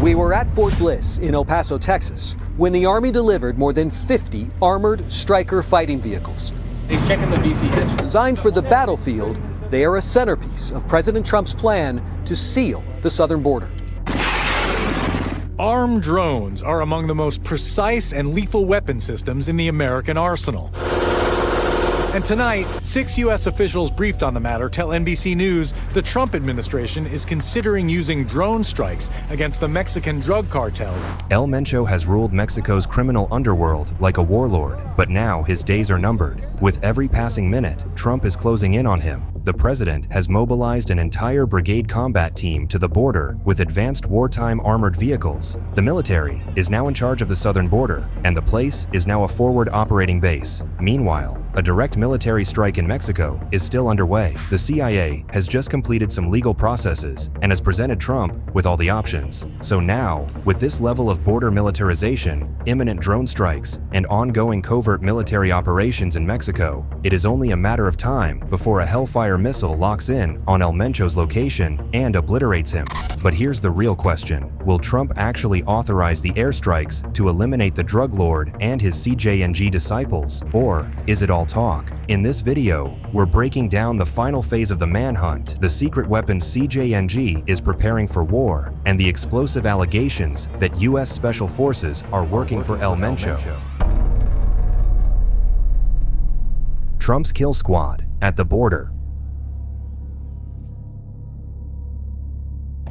We were at Fort Bliss in El Paso, Texas, when the Army delivered more than 50 armored Stryker fighting vehicles. He's checking the VC hitch. Designed for the battlefield, they are a centerpiece of President Trump's plan to seal the southern border. Armed drones are among the most precise and lethal weapon systems in the American arsenal. And tonight, 6 U.S. officials briefed on the matter tell NBC News the Trump administration is considering using drone strikes against the Mexican drug cartels. El Mencho has ruled Mexico's criminal underworld like a warlord, but now his days are numbered. With every passing minute, Trump is closing in on him. The president has mobilized an entire brigade combat team to the border with advanced wartime armored vehicles. The military is now in charge of the southern border, and the place is now a forward operating base. Meanwhile, a direct military strike in Mexico is still underway. The CIA has just completed some legal processes and has presented Trump with all the options. So now, with this level of border militarization, imminent drone strikes, and ongoing covert military operations in Mexico, it is only a matter of time before a Hellfire missile locks in on El Mencho's location and obliterates him. But here's the real question. Will Trump actually authorize the airstrikes to eliminate the drug lord and his CJNG disciples? Or is it all talk? In this video, we're breaking down the final phase of the manhunt, the secret weapon CJNG is preparing for war, and the explosive allegations that U.S. Special Forces are working for El Mencho. Trump's kill squad at the border.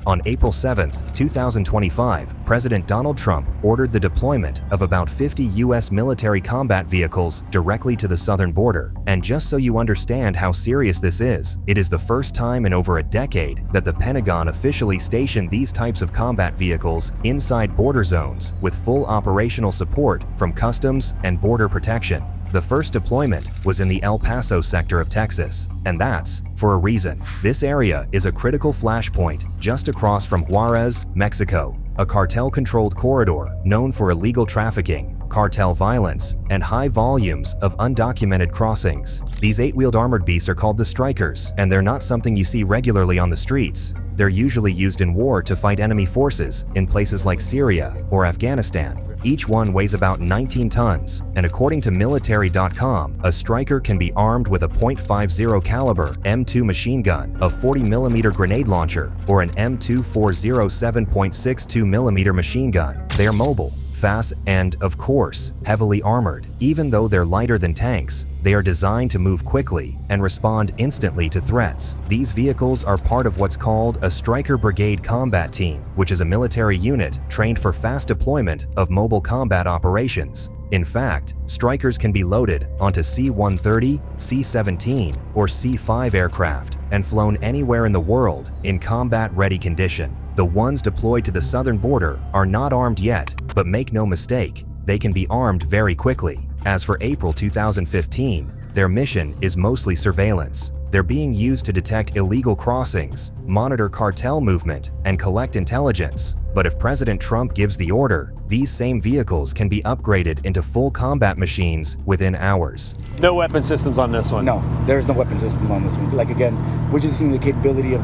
On April 7, 2025, President Donald Trump ordered the deployment of about 50 U.S. military combat vehicles directly to the southern border. And just so you understand how serious this is, it is the first time in over a decade that the Pentagon officially stationed these types of combat vehicles inside border zones with full operational support from Customs and Border Protection. The first deployment was in the El Paso sector of Texas, and that's for a reason. This area is a critical flashpoint just across from Juarez, Mexico, a cartel-controlled corridor known for illegal trafficking, cartel violence, and high volumes of undocumented crossings. These 8-wheeled armored beasts are called the Strykers, and they're not something you see regularly on the streets. They're usually used in war to fight enemy forces in places like Syria or Afghanistan. Each one weighs about 19 tons, and according to military.com, a Stryker can be armed with a .50 caliber M2 machine gun, a 40mm grenade launcher, or an M2 407.62mm machine gun. They are mobile, fast, and, of course, heavily armored. Even though they're lighter than tanks, they are designed to move quickly and respond instantly to threats. These vehicles are part of what's called a Stryker Brigade Combat Team, which is a military unit trained for fast deployment of mobile combat operations. In fact, Strykers can be loaded onto C-130, C-17, or C-5 aircraft and flown anywhere in the world in combat-ready condition. The ones deployed to the southern border are not armed yet, but make no mistake, they can be armed very quickly. As for April 2015, their mission is mostly surveillance. They're being used to detect illegal crossings, monitor cartel movement, and collect intelligence. But if President Trump gives the order, these same vehicles can be upgraded into full combat machines within hours. No weapon systems on this one? No, there's no weapon system on this one. Like again, we're just using the capability of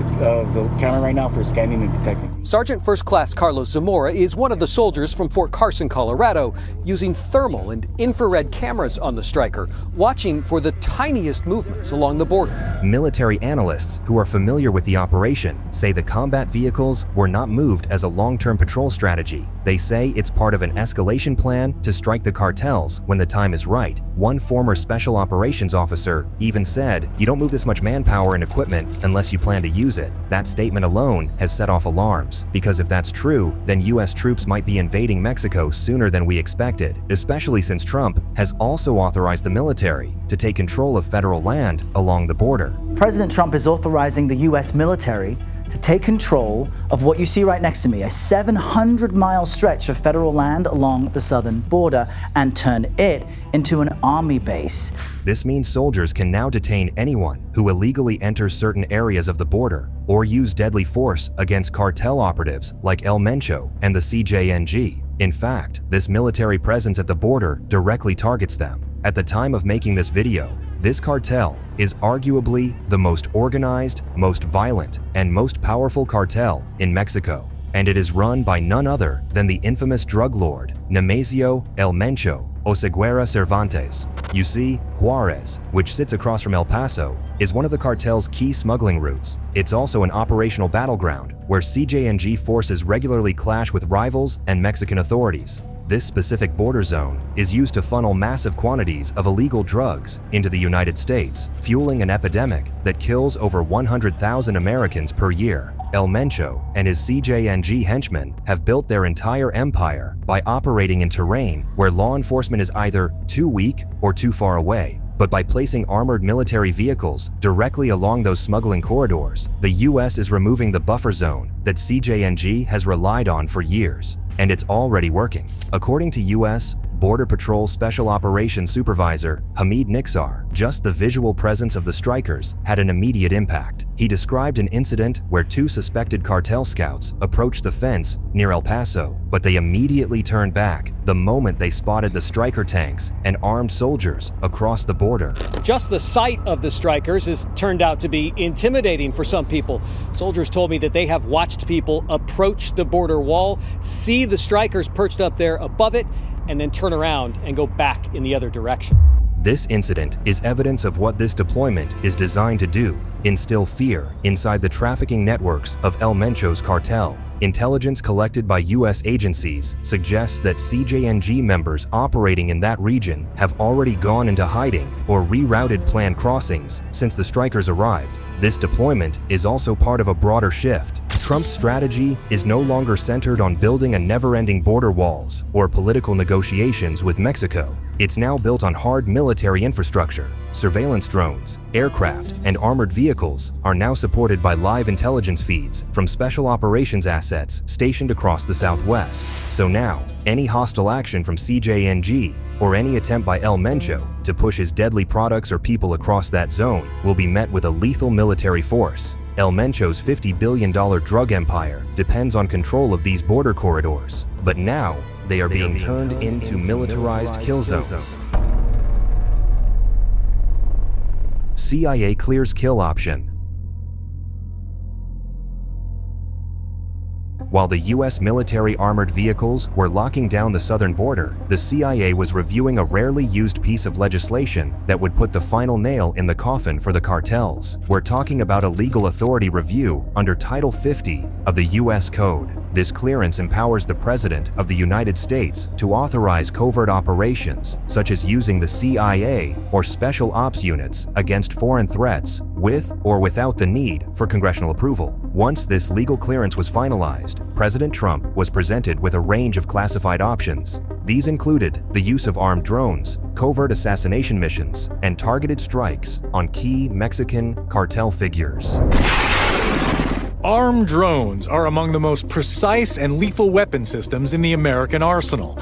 the camera right now for scanning and detecting. Sergeant First Class Carlos Zamora is one of the soldiers from Fort Carson, Colorado, using thermal and infrared cameras on the Stryker, watching for the tiniest movements along the border. Military analysts who are familiar with the operation say the combat vehicles were not moved as a long-term patrol strategy. They say it's part of an escalation plan to strike the cartels when the time is right. One former special operations officer even said, "You don't move this much manpower and equipment unless you plan to use it." That statement alone has set off alarms, because if that's true, then U.S. troops might be invading Mexico sooner than we expected, especially since Trump has also authorized the military to take control of federal land along the border. President Trump is authorizing the U.S. military to take control of what you see right next to me, a 700-mile stretch of federal land along the southern border, and turn it into an army base. This means soldiers can now detain anyone who illegally enters certain areas of the border or use deadly force against cartel operatives like El Mencho and the CJNG. In fact, this military presence at the border directly targets them. At the time of making this video, this cartel is arguably the most organized, most violent, and most powerful cartel in Mexico. and it is run by none other than the infamous drug lord, Nemesio El Mencho Oseguera Cervantes. You see, Juarez, which sits across from El Paso, is one of the cartel's key smuggling routes. It's also an operational battleground where CJNG forces regularly clash with rivals and Mexican authorities. This specific border zone is used to funnel massive quantities of illegal drugs into the United States, fueling an epidemic that kills over 100,000 Americans per year. El Mencho and his CJNG henchmen have built their entire empire by operating in terrain where law enforcement is either too weak or too far away. But by placing armored military vehicles directly along those smuggling corridors, the U.S. is removing the buffer zone that CJNG has relied on for years. And it's already working. According to U.S. Border Patrol Special Operations Supervisor Hamid Nixar, just the visual presence of the strikers had an immediate impact. He described an incident where two suspected cartel scouts approached the fence near El Paso, but they immediately turned back the moment they spotted the striker tanks and armed soldiers across the border. Just the sight of the strikers has turned out to be intimidating for some people. Soldiers told me that they have watched people approach the border wall, see the strikers perched up there above it, and then turn around and go back in the other direction. This incident is evidence of what this deployment is designed to do: instill fear inside the trafficking networks of El Mencho's cartel. Intelligence collected by U.S. agencies suggests that CJNG members operating in that region have already gone into hiding or rerouted planned crossings since the strikers arrived. This deployment is also part of a broader shift. Trump's strategy is no longer centered on building a never-ending border walls or political negotiations with Mexico. It's now built on hard military infrastructure. Surveillance drones, aircraft, and armored vehicles are now supported by live intelligence feeds from special operations assets stationed across the Southwest. So now, any hostile action from CJNG or any attempt by El Mencho to push his deadly products or people across that zone will be met with a lethal military force. El Mencho's $50 billion drug empire depends on control of these border corridors, but now they are being turned into militarized kill zones. CIA clears kill option. While the U.S. military armored vehicles were locking down the southern border, the CIA was reviewing a rarely used piece of legislation that would put the final nail in the coffin for the cartels. We're talking about a legal authority review under Title 50 of the U.S. Code. This clearance empowers the President of the United States to authorize covert operations, such as using the CIA or special ops units against foreign threats, with or without the need for congressional approval. Once this legal clearance was finalized, President Trump was presented with a range of classified options. These included the use of armed drones, covert assassination missions, and targeted strikes on key Mexican cartel figures. Armed drones are among the most precise and lethal weapon systems in the American arsenal.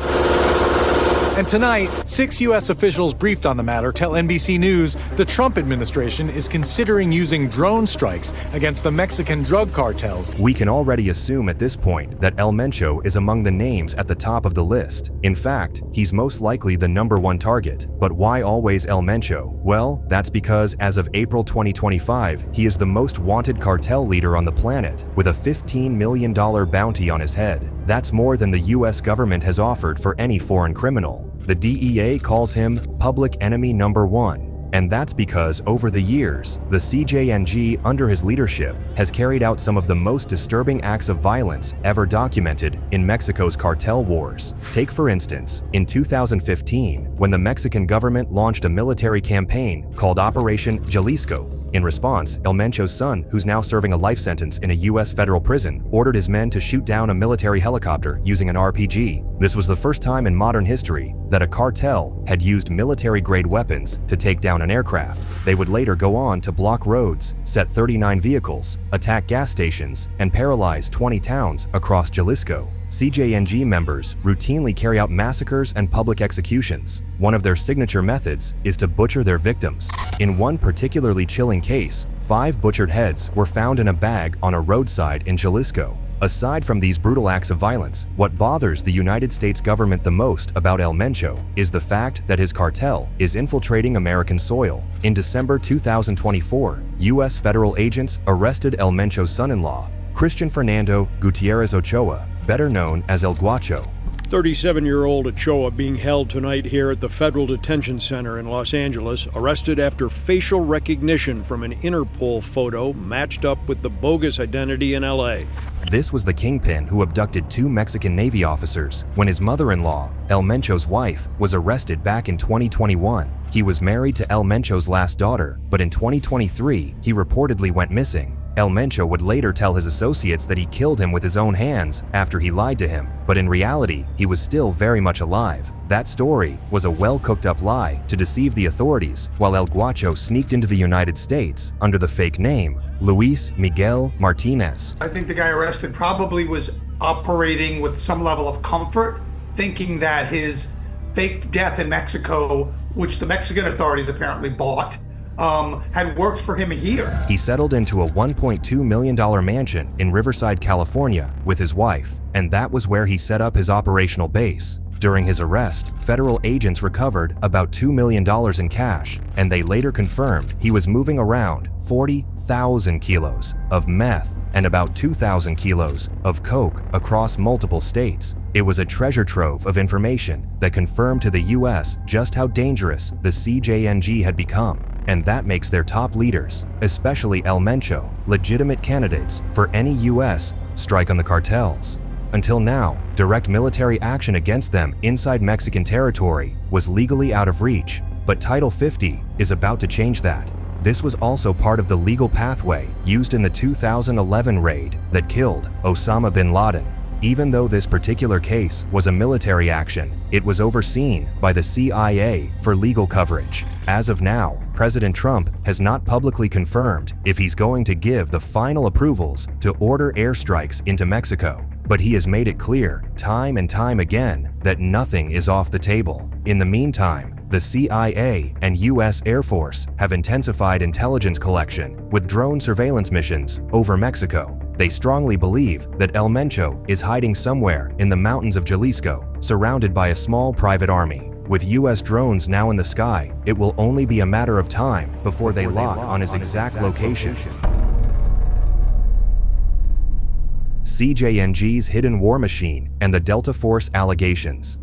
And tonight, 6 U.S. officials briefed on the matter tell NBC News the Trump administration is considering using drone strikes against the Mexican drug cartels. We can already assume at this point that El Mencho is among the names at the top of the list. In fact, he's most likely the #1 target. But why always El Mencho? Well, that's because as of April 2025, he is the most wanted cartel leader on the planet, with a $15 million bounty on his head. That's more than the U.S. government has offered for any foreign criminal. The DEA calls him public enemy #1, and that's because over the years, the CJNG under his leadership has carried out some of the most disturbing acts of violence ever documented in Mexico's cartel wars. Take for instance, in 2015, when the Mexican government launched a military campaign called Operation Jalisco. In response, El Mencho's son, who's now serving a life sentence in a U.S. federal prison, ordered his men to shoot down a military helicopter using an RPG. This was the first time in modern history that a cartel had used military-grade weapons to take down an aircraft. They would later go on to block roads, set 39 vehicles, attack gas stations, and paralyze 20 towns across Jalisco. CJNG members routinely carry out massacres and public executions. One of their signature methods is to butcher their victims. In one particularly chilling case, 5 butchered heads were found in a bag on a roadside in Jalisco. Aside from these brutal acts of violence, what bothers the United States government the most about El Mencho is the fact that his cartel is infiltrating American soil. In December 2024, U.S. federal agents arrested El Mencho's son-in-law, Christian Fernando Gutierrez Ochoa, better known as El Guacho. 37-year-old Ochoa being held tonight here at the Federal Detention Center in Los Angeles, arrested after facial recognition from an Interpol photo matched up with the bogus identity in LA. This was the kingpin who abducted 2 Mexican Navy officers when his mother-in-law, El Mencho's wife, was arrested back in 2021. He was married to El Mencho's last daughter, but in 2023, he reportedly went missing. El Mencho would later tell his associates that he killed him with his own hands after he lied to him, but in reality, he was still very much alive. That story was a well-cooked-up lie to deceive the authorities, while El Guacho sneaked into the United States under the fake name Luis Miguel Martinez. I think the guy arrested probably was operating with some level of comfort, thinking that his faked death in Mexico, which the Mexican authorities apparently bought, had worked for him here. He settled into a $1.2 million mansion in Riverside, California with his wife, and that was where he set up his operational base. During his arrest, federal agents recovered about $2 million in cash, and they later confirmed he was moving around 40,000 kilos of meth and about 2,000 kilos of coke across multiple states. It was a treasure trove of information that confirmed to the U.S. just how dangerous the CJNG had become. And that makes their top leaders, especially El Mencho, legitimate candidates for any U.S. strike on the cartels. Until now, direct military action against them inside Mexican territory was legally out of reach, but Title 50 is about to change that. This was also part of the legal pathway used in the 2011 raid that killed Osama bin Laden. Even though this particular case was a military action, it was overseen by the CIA for legal coverage. As of now, President Trump has not publicly confirmed if he's going to give the final approvals to order airstrikes into Mexico, but he has made it clear time and time again that nothing is off the table. In the meantime, the CIA and U.S. Air Force have intensified intelligence collection with drone surveillance missions over Mexico. They strongly believe that El Mencho is hiding somewhere in the mountains of Jalisco, surrounded by a small private army. With U.S. drones now in the sky, it will only be a matter of time before they lock on his exact location. CJNG's hidden war machine and the Delta Force allegations.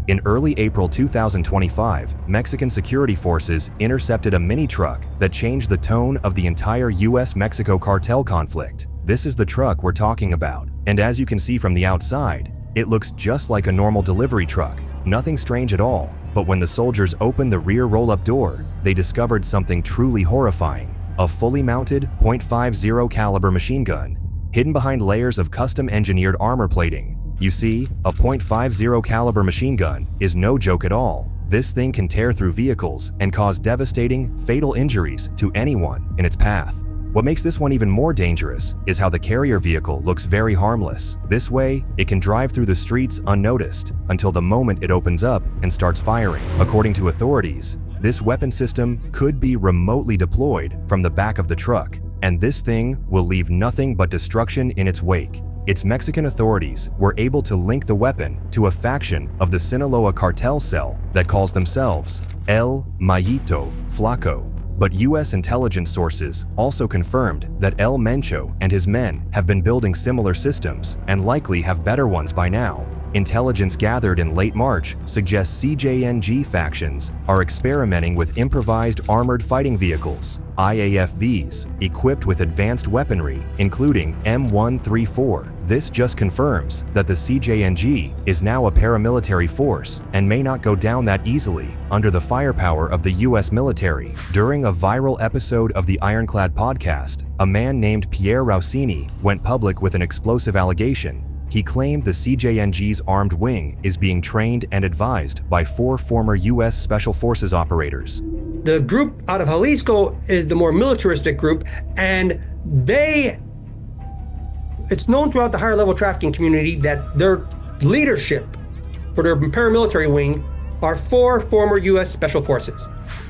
In early April 2025, Mexican security forces intercepted a mini-truck that changed the tone of the entire U.S. Mexico cartel conflict. This is the truck we're talking about, and as you can see from the outside, it looks just like a normal delivery truck. Nothing strange at all, but when the soldiers opened the rear roll-up door, they discovered something truly horrifying: a fully mounted .50 caliber machine gun, hidden behind layers of custom-engineered armor plating. You see, a .50 caliber machine gun is no joke at all. This thing can tear through vehicles and cause devastating, fatal injuries to anyone in its path. What makes this one even more dangerous is how the carrier vehicle looks very harmless. This way, it can drive through the streets unnoticed until the moment it opens up and starts firing. According to authorities, this weapon system could be remotely deployed from the back of the truck, and this thing will leave nothing but destruction in its wake. Its Mexican authorities were able to link the weapon to a faction of the Sinaloa cartel cell that calls themselves El Mayito Flaco. But U.S. intelligence sources also confirmed that El Mencho and his men have been building similar systems and likely have better ones by now. Intelligence gathered in late March suggests CJNG factions are experimenting with improvised armored fighting vehicles, IAFVs, equipped with advanced weaponry, including M134. This just confirms that the CJNG is now a paramilitary force and may not go down that easily under the firepower of the U.S. military. During a viral episode of the Ironclad podcast, a man named Pierre Rossini went public with an explosive allegation. He claimed the CJNG's armed wing is being trained and advised by 4 former U.S. Special Forces operators. The group out of Jalisco is the more militaristic group, and it's known throughout the higher level trafficking community that their leadership for their paramilitary wing are 4 former U.S. Special Forces.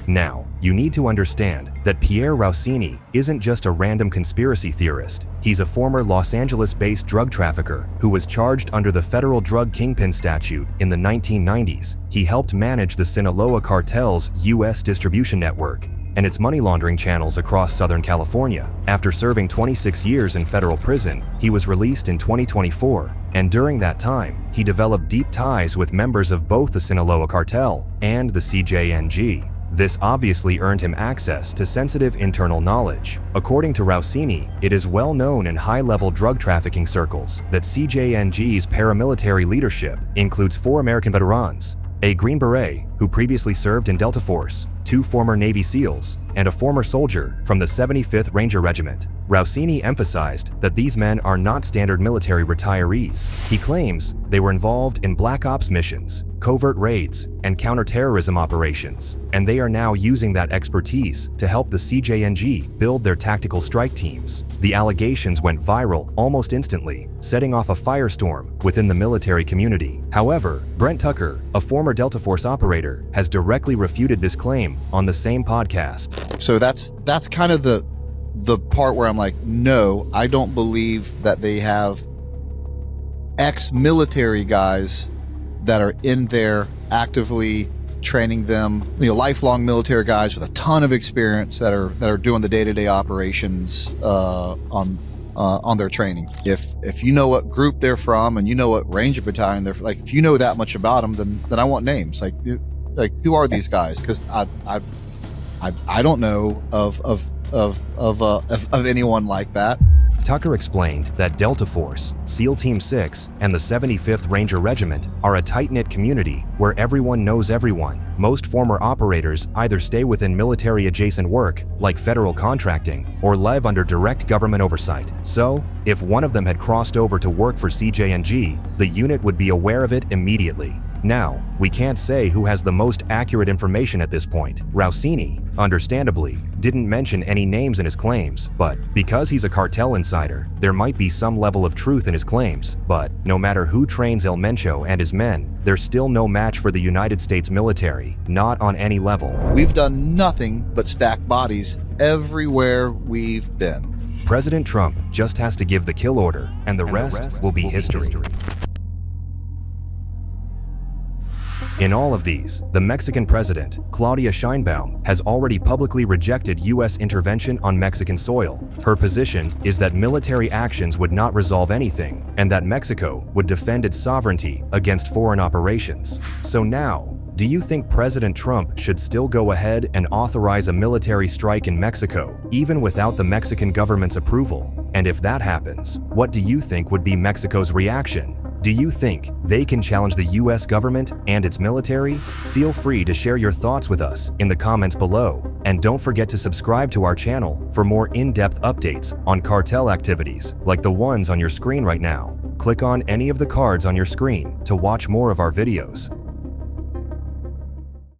Now, you need to understand that Pierre Rossini isn't just a random conspiracy theorist. He's a former Los Angeles-based drug trafficker who was charged under the federal drug kingpin statute in the 1990s. He helped manage the Sinaloa cartel's U.S. distribution network, and its money laundering channels across Southern California. After serving 26 years in federal prison, he was released in 2024, and during that time, he developed deep ties with members of both the Sinaloa cartel and the CJNG. This obviously earned him access to sensitive internal knowledge. According to Rousini, it is well known in high-level drug trafficking circles that CJNG's paramilitary leadership includes 4 American veterans, a Green Beret who previously served in Delta Force, 2 former Navy SEALs, and a former soldier from the 75th Ranger Regiment. Rousini emphasized that these men are not standard military retirees. He claims they were involved in black ops missions, covert raids, and counterterrorism operations, and they are now using that expertise to help the CJNG build their tactical strike teams. The allegations went viral almost instantly, setting off a firestorm within the military community. However, Brent Tucker, a former Delta Force operator, has directly refuted this claim on the same podcast. So that's kind of the part where I'm like, no, I don't believe that they have ex-military guys that are in there actively training them, lifelong military guys with a ton of experience that are doing the day-to-day operations on their training. If you know what group they're from and you know what Ranger battalion they're like, if you know that much about them, then I want names. Like who are these guys? Because I don't know of anyone like that. Tucker explained that Delta Force, SEAL Team 6, and the 75th Ranger Regiment are a tight-knit community where everyone knows everyone. Most former operators either stay within military-adjacent work, like federal contracting, or live under direct government oversight. So, if one of them had crossed over to work for CJNG, the unit would be aware of it immediately. Now, we can't say who has the most accurate information at this point. Rousini, understandably, didn't mention any names in his claims, but because he's a cartel insider, there might be some level of truth in his claims. But no matter who trains El Mencho and his men, they're still no match for the United States military, not on any level. We've done nothing but stack bodies everywhere we've been. President Trump just has to give the kill order, and the rest will be history. In all of these, the Mexican president, Claudia Sheinbaum, has already publicly rejected U.S. intervention on Mexican soil. Her position is that military actions would not resolve anything, and that Mexico would defend its sovereignty against foreign operations. So now, do you think President Trump should still go ahead and authorize a military strike in Mexico, even without the Mexican government's approval? And if that happens, what do you think would be Mexico's reaction? Do you think they can challenge the U.S. government and its military? Feel free to share your thoughts with us in the comments below. And don't forget to subscribe to our channel for more in-depth updates on cartel activities like the ones on your screen right now. Click on any of the cards on your screen to watch more of our videos.